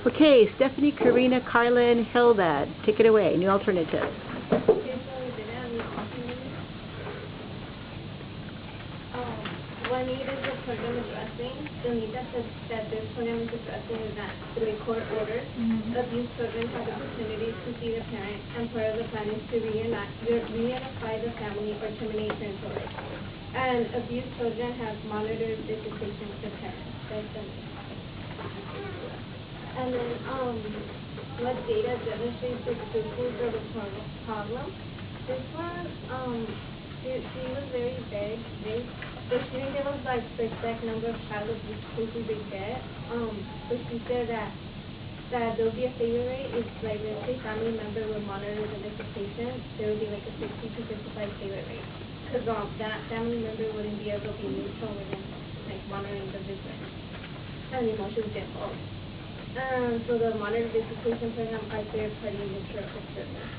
Okay, Stephanie, Karina, Carlin, Hilda, take it away. New alternatives. What need is the program addressing? The need that this program is addressing is that through a court order, abused children have the opportunity to see the parent, and part of the plan is to reunify the family or terminate parental rights. And abused children have monitored visitation with the parents. That's the need. And then, what data demonstrates the existence of a problem? This one, she was very vague. But she didn't give us like the exact number of child abuse cases they get. But she said that there'll be a failure rate if, like, let's say family member will monitor the visitation, there will be like a 60 to 55 failure rate, because that family member wouldn't be able to be neutral within like monitoring the visit and emotions involved. So the monitor visitation program are third-party neutral observers.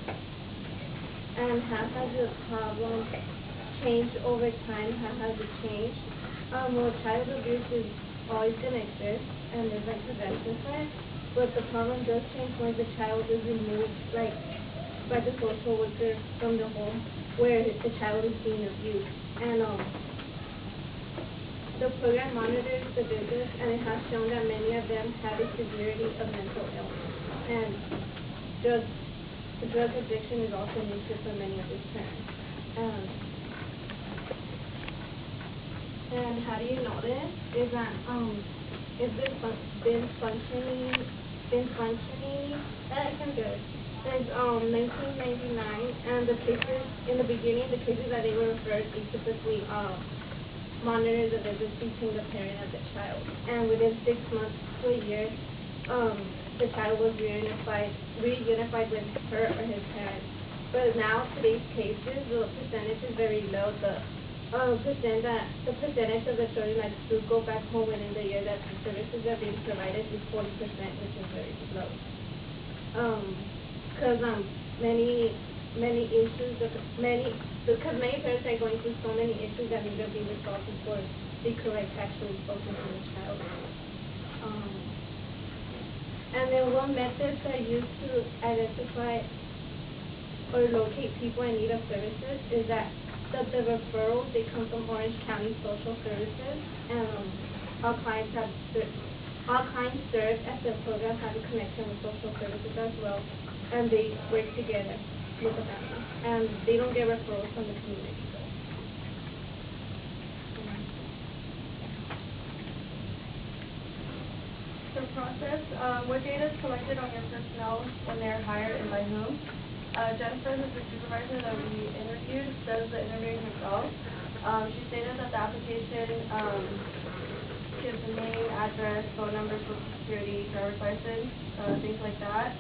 And how has the problem changed over time? How has it changed? Well, child abuse is always going to exist, and there's like prevention for it, but the problem does change when the child is removed, like, by the social worker from the home where the child is being abused. And the program monitors the visits, and it has shown that many of them have a severity of mental illness. And drug addiction is also an issue for many of these parents. And how do you know this? Is that it's been functioning since 1999, and the cases in the beginning, the cases that they were referred, they typically monitor the visits between the parent and the child. And within 6 months to a year, the child was reunified with her or his parents. But now today's cases, the percentage is very low. The percentage of the children that do go back home within the year that the services are being provided is 40%, which is very low. Because many issues, because many parents are going through so many issues that need to be resolved before the correct action is focused on the child. And then what methods are used to identify or locate people in need of services is that the referrals, they come from Orange County Social Services, and all clients served at the program have a connection with social services as well, and they work together with the family, and they don't get referrals from the community. The process, what data is collected on your personnel when they're hired and by whom? Jennifer, who's the supervisor that we interviewed, does the interviewing herself. She stated that the application gives the name, address, phone number, social security, driver's license, things like that.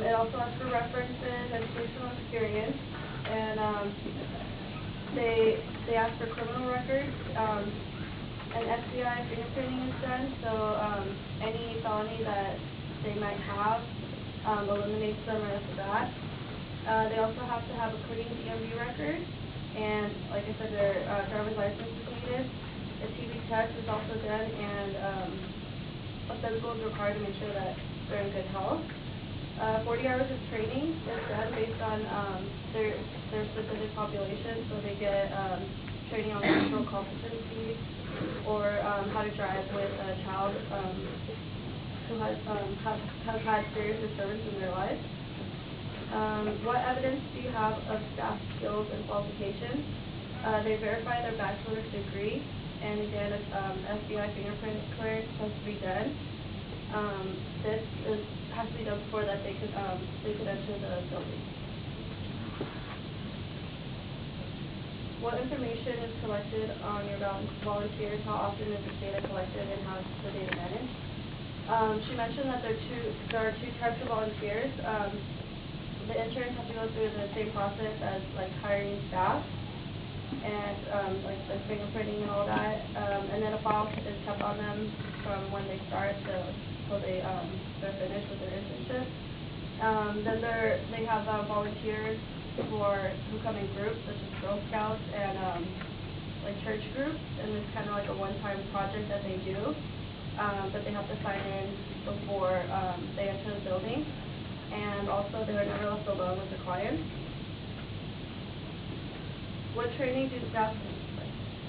It also asks for references, educational experience, and they ask for criminal records. An FBI fingerprinting is done, so any felony that they might have eliminates them right off the bat. They also have to have a clean DMV record, and like I said, their driver's license is needed. A TB test is also done, and a physical is required to make sure that they're in good health. 40 hours of training is done based on their specific population, so they get training on cultural competencies or how to drive with a child who has had serious disturbance in their life. What evidence do you have of staff skills and qualifications? They verify their bachelor's degree, and again, FBI fingerprint clearance has to be done. This has to be done before that they could enter the building. What information is collected on your volunteers? How often is this data collected, and how is the data managed? She mentioned that there are two types of volunteers. The interns have to go through the same process as like hiring staff, and like the fingerprinting and all that. And then a file is kept on them from when they start till they're finished with their internship. Then they have volunteers who come in groups, such as Girl Scouts and like church groups, and it's kind of like a one-time project that they do. but they have to sign in before they enter the building. And also, they are never left alone with the client. What training do staff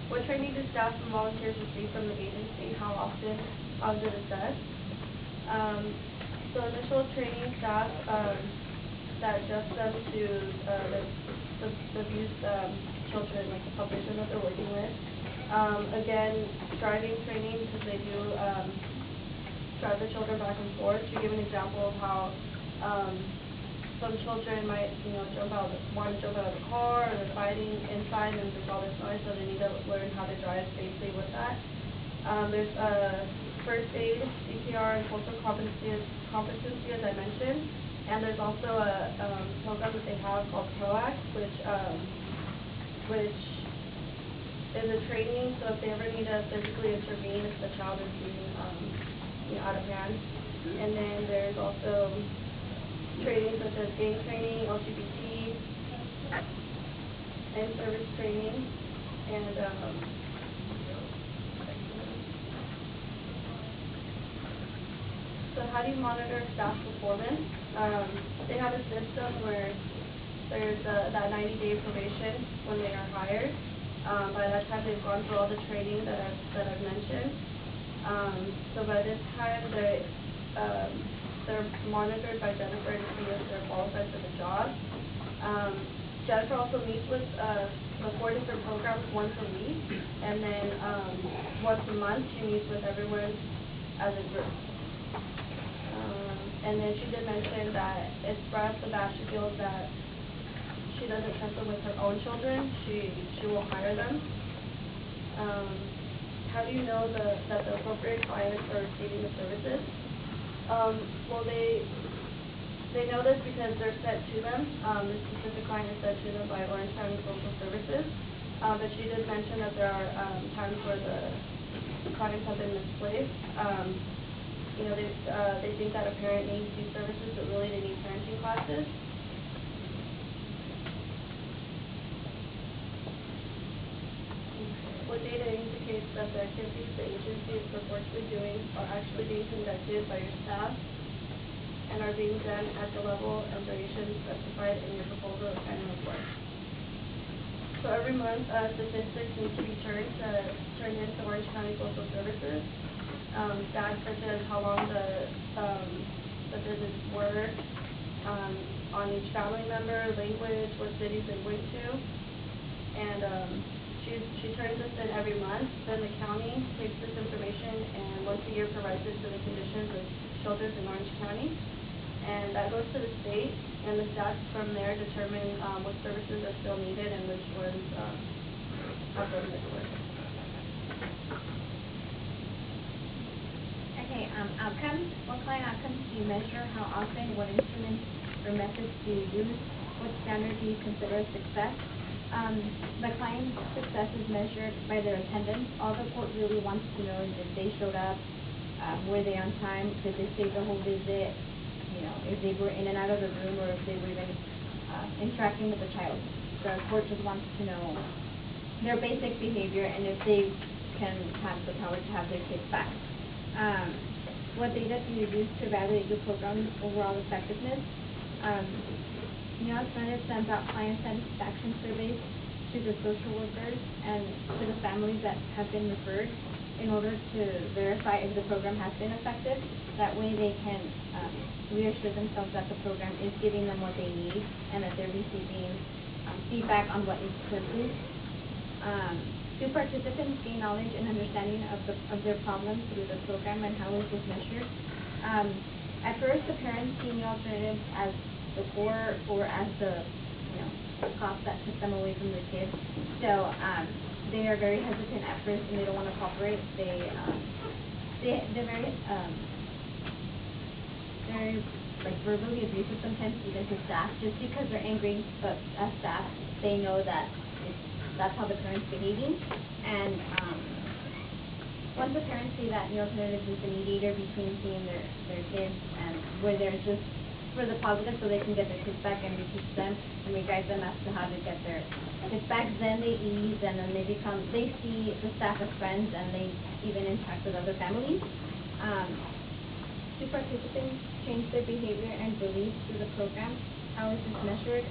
and volunteers receive from the agency? How often? How is it assessed? So initial training staff that adjust them to the abused children, like the population that they're working with. Again, driving training, because they do drive the children back and forth. To give an example of how some children might, want to jump out of the car, or they're fighting inside and there's all this noise, so they need to learn how to drive safely with that. There's first aid, CPR, and social competency, as I mentioned. And there's also a program that they have called PROACT, which is a training, so if they ever need to physically intervene if the child is being out of hand. And then there's also training such as gang training, LGBT, and service training, and so how do you monitor staff performance? They have a system where there's that 90-day probation when they are hired. By that time, they've gone through all the training that I've mentioned. So by this time, they're monitored by Jennifer to see if they're qualified for the job. Jennifer also meets with the 4 different programs once a week, and then once a month she meets with everyone as a group. And then she did mention that if right off the bat she feels that she doesn't trust them with her own children, she will hire them. How do you know that the appropriate clients are receiving the services? Well, they know this because they're sent to them. The specific client is sent to them by Orange County Social Services. But she did mention that there are times where the clients have been misplaced. They think that a parent needs these services, but really they need parenting classes. What data indicates that the activities the agency is purportedly doing are actually being conducted by your staff and are being done at the level and duration specified in your proposal and report. So every month, statistics need to be turned into Orange County Social Services. Stats such as how long the visits were on each family member, language, what cities they went to, and she turns this in every month. Then the county takes this information and once a year provides it to the conditions of shelters in Orange County, and that goes to the state, and the stats from there determine what services are still needed and which ones have been missed. Okay, outcomes. What client outcomes do you measure? How often? What instruments or methods do you use? What standard do you consider a success? The client's success is measured by their attendance. All the court really wants to know is if they showed up, were they on time, did they stay the whole visit, if they were in and out of the room, or if they were even interacting with the child. The court just wants to know their basic behavior and if they can have the power to have their kids back. What data do you use to evaluate your program's overall effectiveness? New Alternative sends out client satisfaction surveys to the social workers and to the families that have been referred in order to verify if the program has been effective. That way they can reassure themselves that the program is giving them what they need and that they're receiving feedback on what needs to improve. Do participants gain knowledge and understanding of their problems through the program, and how is this measured? At first, the parents see New Alternative as the core or as the cost that took them away from their kids. So they are very hesitant at first and they don't want to cooperate. They're very like verbally abusive sometimes, even to staff, just because they're angry. But as staff, they know that that's how the parents behaving. And once the parents see that New Alternative is the mediator between seeing their kids and where they're just for the positive so they can get their kids back, and we teach them and we guide them as to how to get their kids back, then they ease and then they see the staff as friends and they even interact with other families. Do participants change their behavior and beliefs through the program? How is this measured?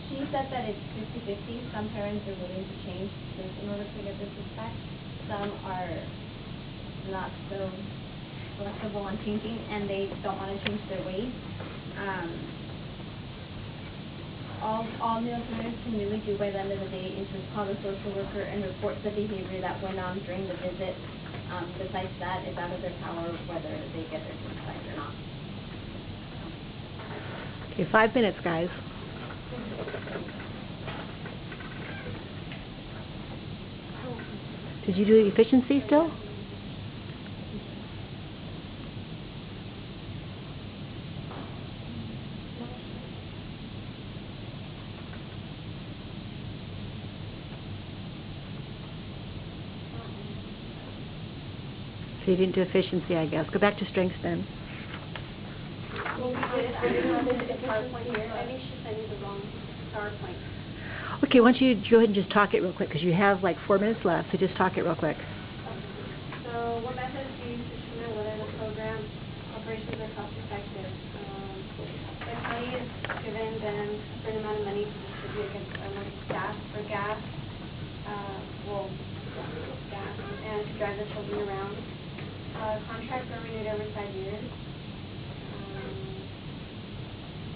She said that it's 50-50. Some parents are willing to change kids in order to get this respect. Some are not so flexible on changing, and they don't want to change their ways. All new offenders can really do by the end of the day is just call the social worker and report the behavior that went on during the visit. Besides that, it's out of their power whether they get their kids back or not. Okay, 5 minutes, guys. Did you do efficiency still? So you didn't do efficiency, I guess. Go back to strengths then. Well, we did. I didn't know this is PowerPoint here. Maybe she sent you the wrong PowerPoint. Okay, why don't you go ahead and just talk it real quick, because you have like 4 minutes left, so just talk it real quick. So what methods do you use to determine whether the program operations are cost effective? If money is given them a certain amount of money to distribute against gas, gas, and to drive the children around. Contracts are renewed every 5 years.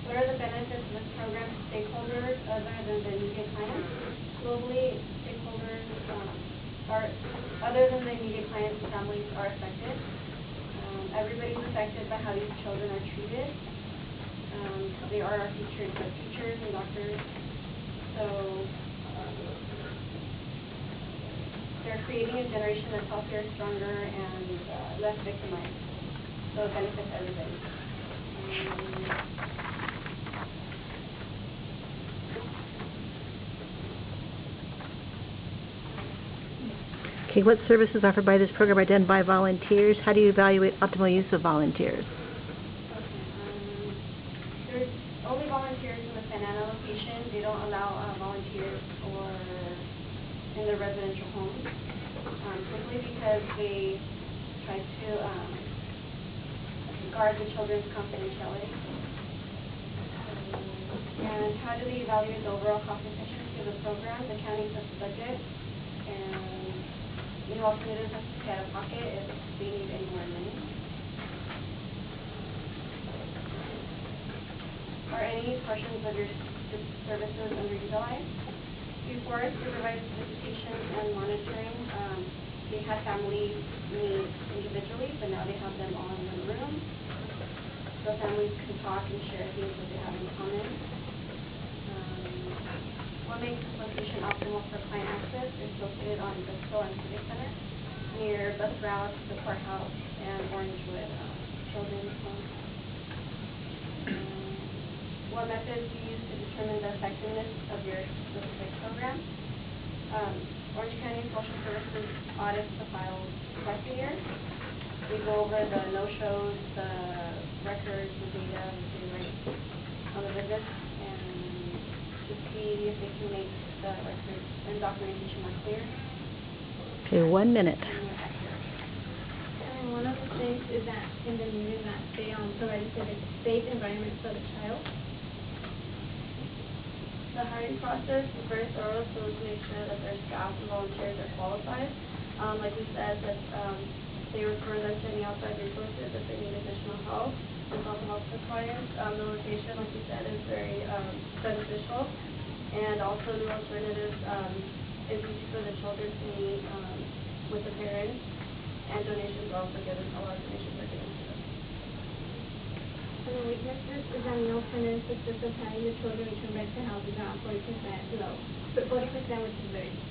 What are the benefits of this program to stakeholders other than the immediate clients? Globally, stakeholders other than the immediate clients and families are affected. Everybody's affected by how these children are treated. They are our future teachers and doctors. So they're creating a generation that's healthier, stronger, and less victimized. So it benefits everybody. Okay, what services offered by this program are done by volunteers? How do you evaluate optimal use of volunteers? There's only volunteers in the Santa Ana location. They don't allow volunteers in the residential homes, simply because they try to guard the children's confidentiality. And how do they evaluate the overall cost efficiency of the program? The county sets the budget, and new alternatives have to pay out of pocket if they need any more money. Are any portions of your services underutilized? Before, supervised visitation and monitoring, they had family needs individually, but now they have them all in one room. So families can talk and share things that they have in common. What makes this location optimal for client access is located on Bristol and Civic Center, near bus routes, the courthouse, and Orangewood Children's Home. What methods do you use to determine the effectiveness of your specific program? Orange County Social Services audits the files twice a year. We go over the no-shows, the records, the data, the rates on the visits, and to see if they can make the records and documentation more clear. Okay, 1 minute. And more accurate. And one of the things is that in the meeting that they provided a safe environment for the child. The hiring process is very thorough, so let's make sure that their staff and volunteers are qualified. Like we said, that they refer them to any outside resources if they need additional help. With all the health requirements, the location, like we said, is very beneficial. And also new alternatives is easy for the children to meet with the parents. And donations are also given, a lot of donations are given to them. And the weaknesses is that no alternatives assist of having the children return back to health is around 40% low. But 40%, which is very low.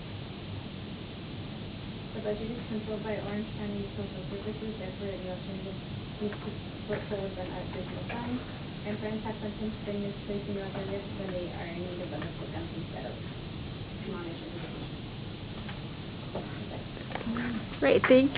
The budget is controlled by Orange County Social Services, therefore any alternative needs to put forward an additional fund, and parents have sometimes bring this place in alternatives when they are in need of other programs instead of monitoring. Great, thank you.